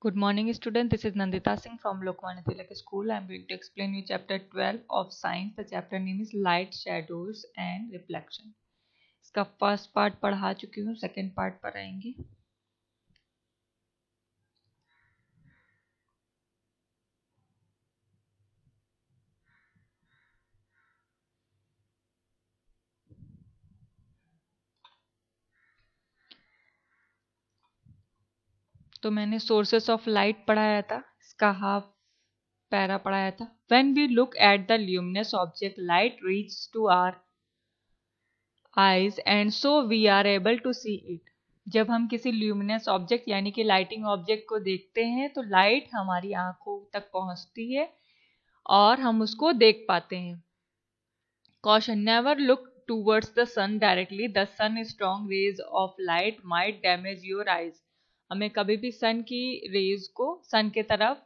Good morning, student. This is Nandita Singh from Lokmanya Tilak School. I am going to explain you chapter 12 of science. The chapter name is light, shadows and reflection. इसका first part पढ़ा चुकी हूँ, second part पर आएंगे. तो मैंने sources of light पढ़ाया था, इसका हाफ पैरा पढ़ाया था. When we look at the luminous object, light reaches to our eyes and so we are able to see it. जब हम किसी ल्यूमिनस ऑब्जेक्ट यानी कि लाइटिंग ऑब्जेक्ट को देखते हैं तो लाइट हमारी आंखों तक पहुंचती है और हम उसको देख पाते हैं. Caution: never look towards the sun directly. The sun's strong rays of light might damage your eyes. हमें कभी भी सन की रेज को सन के तरफ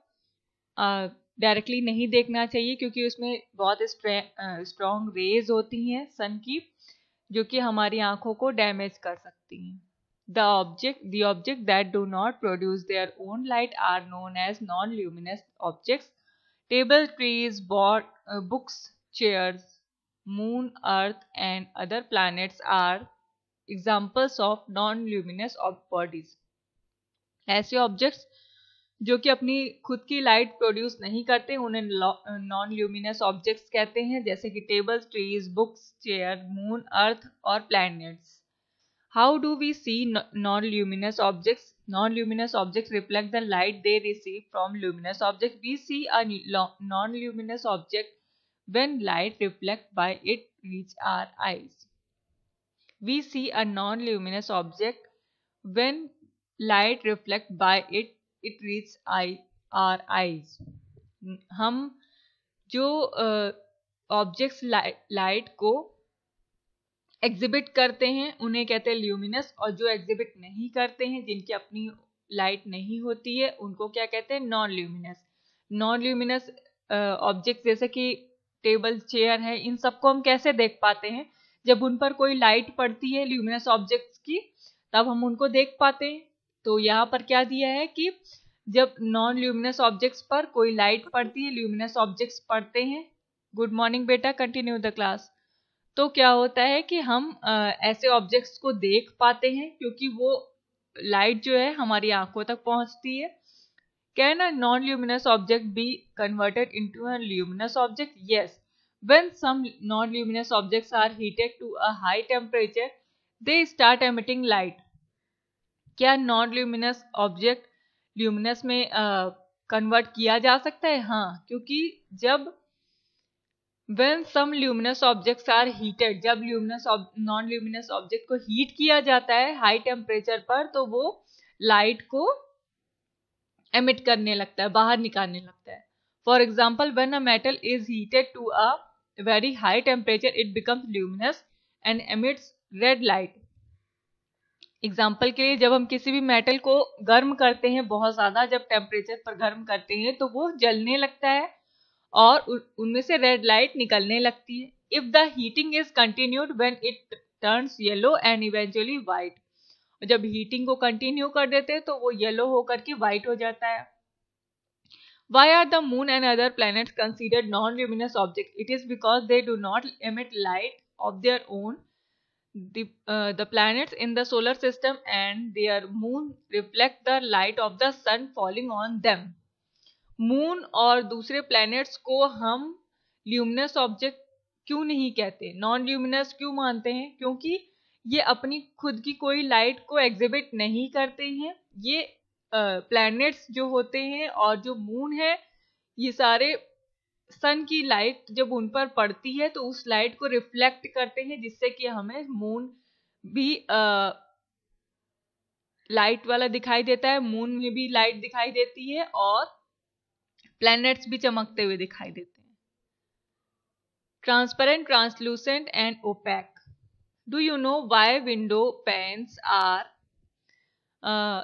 डायरेक्टली नहीं देखना चाहिए क्योंकि उसमें बहुत स्ट्रॉन्ग रेज होती हैं सन की, जो कि हमारी आंखों को डैमेज कर सकती हैं. The object that do not produce their own light are known as non-luminous objects. Table, trees, books, chairs, moon, earth and other planets are examples of non-luminous bodies. ऐसे ऑब्जेक्ट्स जो कि अपनी खुद की लाइट प्रोड्यूस नहीं करते उन्हें non luminous objects कहते हैं, जैसे कि tables, trees, books, chair, moon, earth और planets. How do we see non-luminous objects? Non-luminous objects reflect the light they receive from luminous objects. We see a non-luminous object when light reflects by it reach our eyes. We see a non-luminous object when light reflects by it reach our eyes. हम जो objects light को exhibit करते हैं उन्हें कहते हैं luminous, और जो एग्जिबिट नहीं करते हैं, जिनकी अपनी लाइट नहीं होती है, उनको क्या कहते हैं? Non luminous. Non luminous object जैसे कि टेबल, चेयर है, इन सबको हम कैसे देख पाते हैं? जब उन पर कोई लाइट पड़ती है ल्यूमिनस ऑब्जेक्ट्स की, तब हम उनको देख पाते हैं. तो यहाँ पर क्या दिया है कि जब नॉन ल्यूमिनस ऑब्जेक्ट्स पर कोई लाइट पड़ती है, ल्यूमिनस ऑब्जेक्ट्स पड़ते हैं. गुड मॉर्निंग बेटा, कंटिन्यू द क्लास. तो क्या होता है कि हम ऐसे ऑब्जेक्ट्स को देख पाते हैं क्योंकि वो लाइट जो है हमारी आंखों तक पहुंचती है. Can a non luminous object be converted into a luminous object? Yes. When some non luminous objects are heated to a high temperature they start emitting light. क्या नॉन ल्यूमिनस ऑब्जेक्ट ल्यूमिनस में convert किया जा सकता है? हाँ, क्योंकि जब When some luminous objects are heated, जब नॉन ल्यूमिनस ऑब्जेक्ट को हीट किया जाता है हाई टेम्परेचर पर, तो वो लाइट को एमिट करने लगता है, बाहर निकालने लगता है. For example, when a metal is heated to a very high temperature it becomes luminous and emits red light. Example के लिए, जब हम किसी भी मेटल को गर्म करते हैं, बहुत ज्यादा जब टेम्परेचर पर गर्म करते हैं, तो वो जलने लगता है और उनमें से रेड लाइट निकलने लगती है. If the heating is continued when it turns yellow and eventually white. जब हीटिंग को कंटिन्यू कर देते हैं तो वो येलो होकर के व्हाइट हो जाता है. Why are the moon and other planets considered non-luminous objects? It is because they do not emit light of their own. The planets in the solar system and their moon reflect the light of the sun falling on them. Moon और दूसरे planets को हम luminous object क्यों नहीं कहते, non luminous क्यों मानते हैं? क्योंकि ये अपनी खुद की कोई लाइट को एग्जिबिट नहीं करते हैं. ये प्लैनेट्स जो होते हैं और जो मून है, ये सारे सन की लाइट जब उन पर पड़ती है तो उस लाइट को रिफ्लेक्ट करते हैं, जिससे कि हमें मून भी लाइट वाला दिखाई देता है, मून में भी लाइट दिखाई देती है और प्लैनेट्स भी चमकते हुए दिखाई देते हैं. Transparent, translucent and opaque. Do you know why window panes are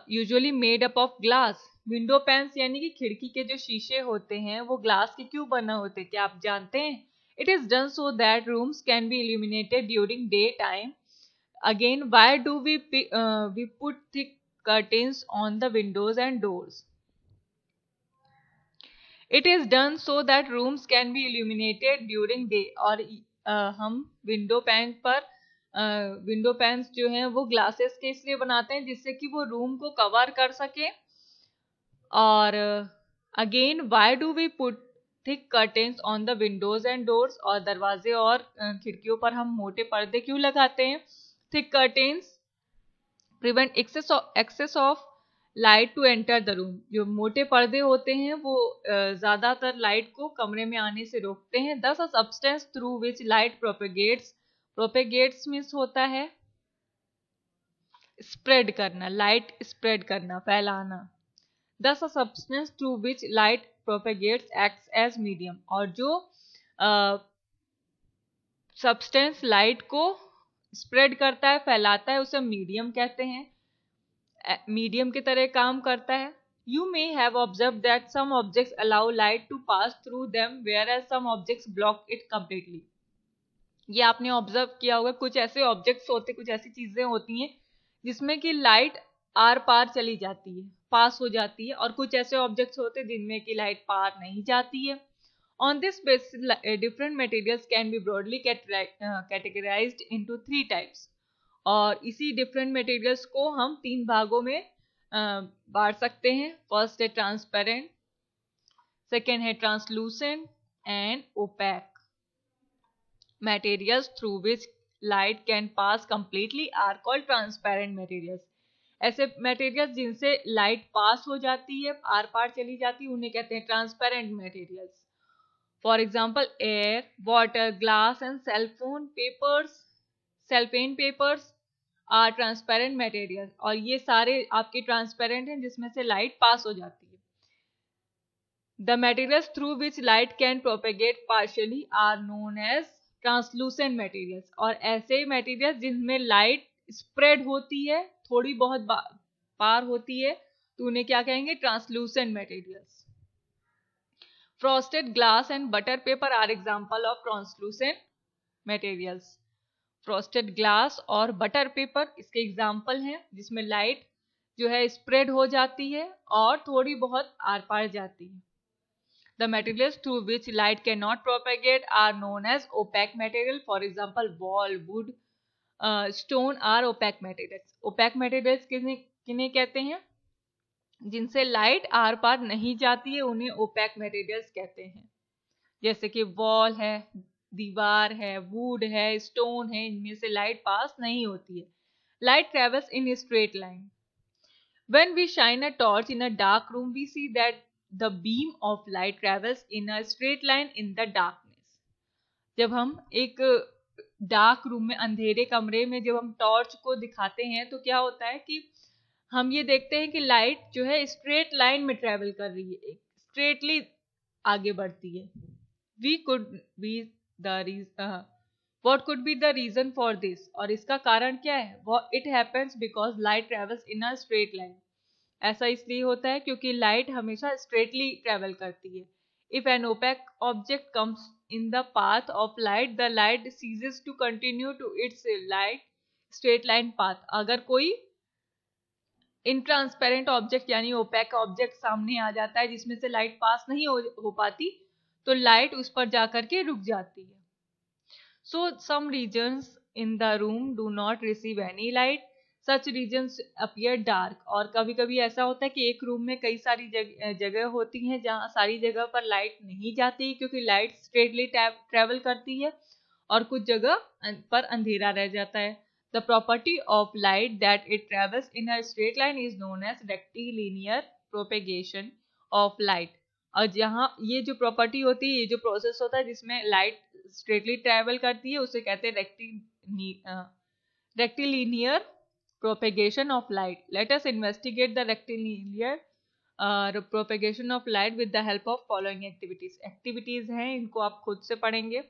usually made up of glass? Window panes यानी कि खिड़की के जो शीशे होते हैं वो ग्लास के क्यों बना होते हैं, क्या आप जानते हैं? It is done so that rooms can be illuminated during day time. Again, why do we put thick curtains on the windows and doors? It is done so that rooms can be illuminated during day. और हम window pans जो हैं वो glasses के इसलिए बनाते हैं जिससे कि वो रूम को कवर कर सके। और again why do we put thick curtains on the windows and doors, और दरवाजे और खिड़कियों पर हम मोटे पर्दे क्यों लगाते हैं? Thick curtains prevent access of light to enter the room. जो मोटे पर्दे होते हैं वो ज्यादातर लाइट को कमरे में आने से रोकते हैं। This a substance through which light propagates means होता है स्प्रेड करना, लाइट स्प्रेड करना, फैलाना। This a substance through which light propagates acts as medium. और जो सब्सटेंस लाइट को स्प्रेड करता है, फैलाता है, उसे मीडियम कहते हैं, मीडियम की तरह काम करता है। You may have observe that some objects allow light to pass through them whereas some objects block it completely. ये आपने ऑब्जर्व किया होगा, कुछ ऐसे ऑब्जेक्ट्स होते, कुछ ऐसी चीजें होती हैं जिसमें कि लाइट आर पार चली जाती है, पास हो जाती है, और कुछ ऐसे ऑब्जेक्ट्स होते हैं जिनमें कि लाइट पार नहीं जाती है। On this basis different materials can be broadly categorised into 3 types. और इसी डिफरेंट मटेरियल्स को हम 3 भागों में बांट सकते हैं। फर्स्ट है ट्रांसपेरेंट, सेकेंड है translucent and opaque. Materials through which light can pass completely are called transparent materials. ऐसे मटेरियल्स जिनसे लाइट पास हो जाती है, आर पार चली जाती है, उन्हें कहते हैं transparent materials. For example air, water, glass and cellophane papers are transparent materials. और ये सारे आपके ट्रांसपेरेंट हैं जिसमें से लाइट पास हो जाती है। The materials through which light can propagate partially are known as translucent materials. और ऐसे मटेरियल्स जिनमें लाइट स्प्रेड होती है, थोड़ी बहुत पार होती है, तो उन्हें क्या कहेंगे? Translucent materials. Frosted glass and butter paper are example of translucent materials. Frosted glass और बटर पेपर इसके एग्जांपल हैं जिसमें लाइट जो है स्प्रेड हो जाती है और थोड़ी बहुत आर पार जाती है। The materials through which light cannot propagate are known as opaque material. For example, wall, wood, stone are opaque materials. Opaque materials किन्हें कहते हैं? जिनसे लाइट आर पार नहीं जाती है, उन्हें opaque materials कहते हैं। जैसे कि वॉल है, दीवार है, वुड है, स्टोन है, इनमें से लाइट पास नहीं होती है। Light travels in a straight line. When we shine a torch in a dark room, we see that the beam of light travels in a straight line in the darkness. जब हम एक dark room में, अंधेरे कमरे में जब हम torch को दिखाते हैं तो क्या होता है कि हम ये देखते हैं कि लाइट जो है स्ट्रेट लाइन में ट्रेवल कर रही है, स्ट्रेटली आगे बढ़ती है। What could be the reason for this? और इसका कारण क्या है? It happens because light travels in a straight line. ऐसा इसलिए होता है क्योंकि लाइट हमेशा स्ट्रेटली ट्रेवल करती है। If an opaque object comes in the path of light, the light ceases to continue to its light straight line path. अगर कोई इनट्रांसपेरेंट ऑब्जेक्ट यानी ओपेक ऑब्जेक्ट सामने आ जाता है जिसमें से लाइट पास नहीं हो पाती, तो लाइट उस पर जाकर के रुक जाती है। So some regions in the room do not receive any light, such regions appear dark. और कभी कभी ऐसा होता है कि एक रूम में कई सारी जगह होती हैं जहाँ सारी जगह पर लाइट नहीं जाती क्योंकि लाइट स्ट्रेटली ट्रेवल करती है और कुछ जगह पर अंधेरा रह जाता है। The property of light that it travels in a straight line is known as rectilinear propagation of light. और जहाँ ये जो प्रॉपर्टी होती है, ये जो प्रोसेस होता है जिसमें लाइट स्ट्रेटली ट्रेवल करती है, उसे कहते हैं rectilinear propagation of light. Let us investigate the rectilinear propagation of light with the help of following activities. Activities हैं, इनको आप खुद से पढ़ेंगे,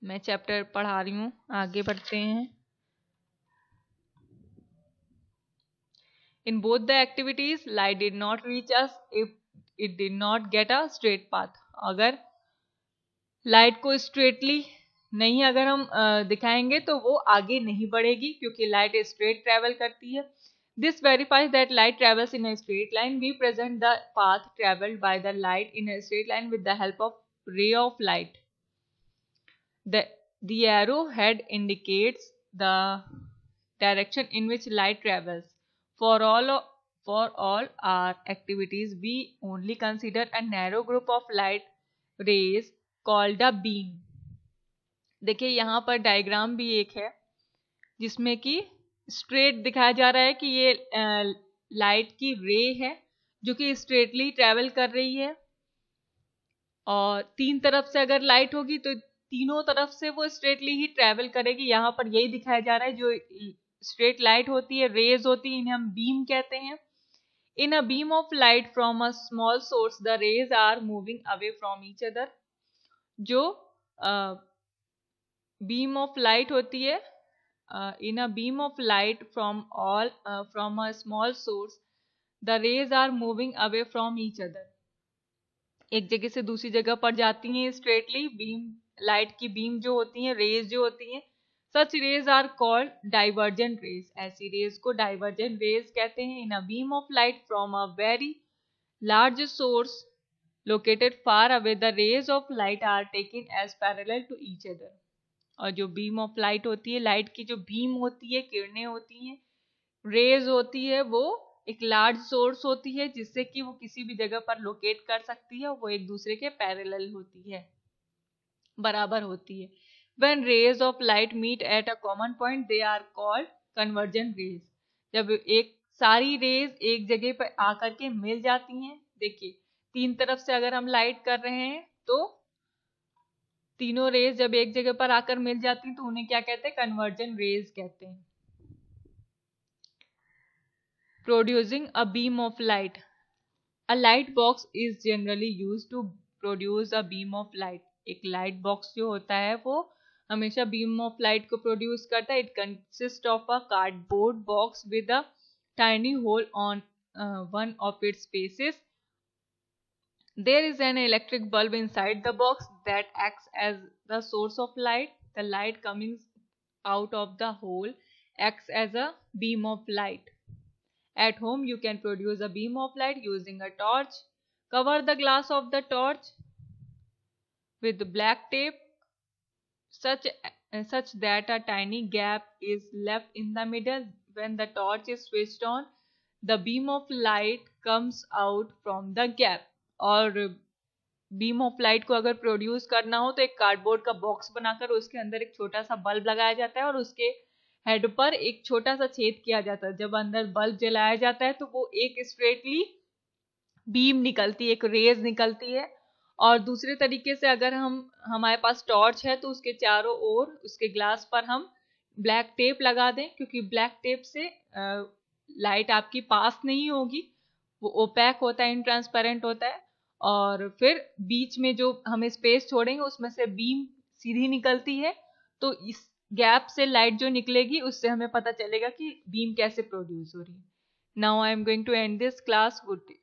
मैं चैप्टर पढ़ा रही हूँ, आगे बढ़ते हैं। In both the activities, light did not reach us if it did not get a straight path. अगर लाइट को स्ट्रेटली नहीं अगर हम दिखाएंगे तो वो आगे नहीं बढ़ेगी क्योंकि लाइट स्ट्रेट ट्रेवल करती है। This verifies that light travels in a straight line. We present the path traveled by the light in a straight line with the help of ray of light. The arrow head indicates the direction in which light travels. For all our activities, we only consider a narrow group of light rays called a beam. देखिए यहाँ पर diagram भी एक है जिसमें कि straight दिखाया जा रहा है कि ये लाइट की रे है जो कि स्ट्रेटली ट्रेवल कर रही है, और तीन तरफ से अगर लाइट होगी तो तीनों तरफ से वो स्ट्रेटली ही ट्रेवल करेगी. यहाँ पर यही दिखाया जा रहा है. जो स्ट्रेट लाइट होती है, रेज होती है, इन्हें हम बीम कहते हैं. In a beam of light from a small source the rays are moving away from each other. जो बीम ऑफ लाइट होती है, in a beam of light from a small source the rays are moving away from each other. एक जगह से दूसरी जगह पर जाती हैं स्ट्रेटली. बीम लाइट की बीम जो होती हैं, रेज जो होती हैं, such rays are called divergent rays. ऐसी रेज को divergent rays कहते हैं. in a beam of light from a very large source located far away the rays of light are taken as parallel to each other. और जो beam of light होती है, light की जो beam होती है, किरणें होती हैं, रेज होती है, वो एक लार्ज सोर्स होती है जिससे कि वो किसी भी जगह पर लोकेट कर सकती है. वो एक दूसरे के पैरेलल होती है, बराबर होती है. When rays of light meet at a common point, they are called convergent rays. जब एक सारी रेज एक जगह पर आकर के मिल जाती हैं, देखिए तीन तरफ से अगर हम लाइट कर रहे हैं तो तीनों रेज जब एक जगह पर आकर मिल जाती हैं तो उन्हें क्या कहते हैं? कन्वर्जेंट रेज कहते हैं. Producing a beam of light. A light box is generally used to produce a beam of light. एक लाइट बॉक्स जो होता है वो हमेशा बीम ऑफ लाइट को प्रोड्यूस करता है. It consist of a cardboard box with a tiny hole on one of its faces. There is an electric bulb inside the box that acts as the source of light. The light coming out of the hole acts as a beam of light. At home, you can produce a beam of light using a torch. Cover the glass of the torch with black tape such that a tiny gap is left in the middle. When the torch is switched on, the beam of light comes out from the gap. और beam of light को अगर produce करना हो तो एक cardboard का box बनाकर उसके अंदर एक छोटा सा बल्ब लगाया जाता है और उसके हेड पर एक छोटा सा छेद किया जाता है. जब अंदर बल्ब जलाया जाता है तो वो एक स्ट्रेटली बीम निकलती है, एक रेज निकलती है. और दूसरे तरीके से अगर हमारे पास टॉर्च है तो उसके चारों ओर उसके ग्लास पर हम ब्लैक टेप लगा दें, क्योंकि ब्लैक टेप से लाइट आपकी पास नहीं होगी, वो ओपैक होता है, इनट्रांसपेरेंट होता है. और फिर बीच में जो हमें स्पेस छोड़ेंगे उसमें से बीम सीधी निकलती है. तो इस गैप से लाइट जो निकलेगी उससे हमें पता चलेगा कि बीम कैसे प्रोड्यूस हो रही है. Now I am going to end this class. Good day.